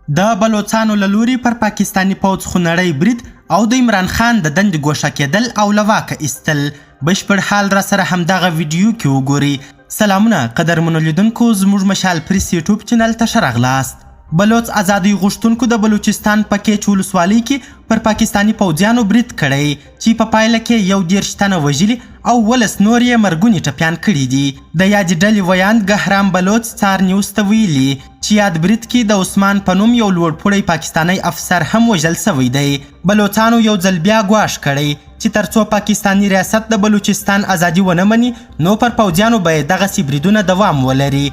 د بلوڅانو له لوري پر پاکستاني پوځ خونړی برید او د عمران خان د دندې ګوښه کېدل او له واکه ایستل بشپړ حال را سره همدغه ویډیو کې وګورئ. سلامونه قدرمنو لیدونکو، زموږ مشال پریس یوټیوب چینل ته ښه راغلاست. بلوڅ ازادۍ غوښتونکو د بلوچستان په کیچ ولسوالۍ کې پر پاکستاني پوځیانو برید کړی چې په پایله کې 11 تنه وژلي او 11 نور یې مرګوني ټپیان کړي دي. د یادې ډلې ویاند ګهرام بلوڅ څار نیوز ته ویلي چې یاد برید کې د عثمان په نوم یو لوړپوړی پاکستانی افسر هم وژل سوی دی. بلوڅانو یو ځل بیا ګواښ کړی چې ترڅو پاکستانی ریاست د بلوچستان ازادي ونه مني نو پر پوځیانو به یې دغسې بریدونه دوام ولري.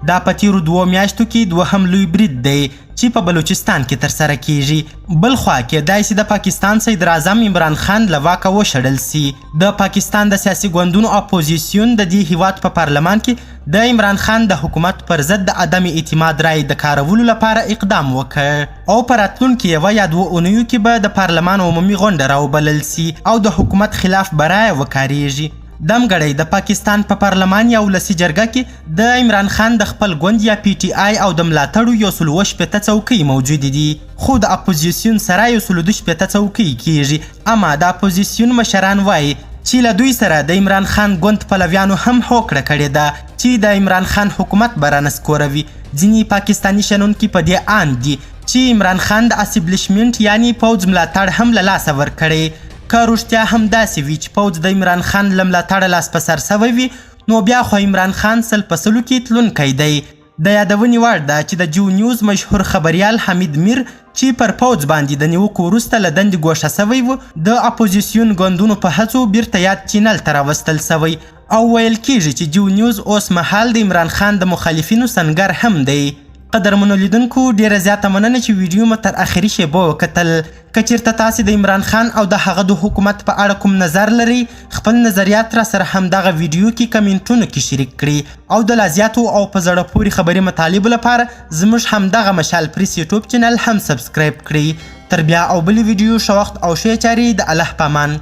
دا په تیرو 2 میاشتو کې دوهم لوی برید دی چې په بلوچستان کې ترسره کیږي. بل خوا کېدای شي د پاکستان صدر اعظم عمران خان له واکه وشړل سي. د پاکستان د سیاسي ګوندونو اپوزیسیون د دې هیواد په پارلمان کې د عمران خان د حکومت پر ضد د عدم اعتماد رای د کارولو لپاره اقدام وکړ او په راتلونکي 1 یا 2 اونیو کې به د پارلمان عمومي غونډه راوبلل سي او د حکومت خلاف به رایه وکاریږي. دمګړی د پاکستان په پارلمان یا ولسي جرګه کې د عمران خان د خپل ګوند یا پی ټی آی او د ملاتړو 160 څوکۍ موجودې دي، خو د اپوزیسیون سره 112 څوکۍ کیږي. اما د اپوزیسیون مشران وایي چې له دوی سره د عمران خان ګوند پلویانو هم هوکړه کړې ده چې د عمران خان حکومت به رانسکوروي. ځینې پاکستاني شنونکي په دې اند دي چې عمران خان د اسیبلیشمنټ یعنی پوځ ملاتړ هم له لاسه ورکړی. که رښتیا هم داسې وي چې پوځ د عمران خان له ملاتړه لاس په سر سوی وي نو بیا خو عمران خان 100 په 100 کې تلونکی دی. د یادونې وړ ده چې د جو نیوز مشهور خبریال حمید میر چې پر پوځ باندې د نیوکو وروسته له دندې ګوښه سوی و د اپوزیسیون ګوندونو په هڅو بیرته یاد چینل ته راوستل سوی او ویل کیږي چې جو نیوز اوس مهال د عمران خان د مخالفینو سنګر هم دی. قدرمنو لیدونکو، ډیره زیاته مننه چې ویډیو مو تر اخري شیبو وکتل. که چیرته تاسې د عمران خان او د هغه د حکومت په اړه کوم نظر لرئ، خپل نظریات را سره همدغه ویډیو کې کمنټونو کې شریک کړئ او د لا زیاتو او په زړه پورې خبري مطالبو لپاره زموږ همدغه مشال پریس یوټیوب چینل هم سبسکرایب کړئ. تر بیا او بلې ویډیو ښه وخت او ښې چارې د الله په امان.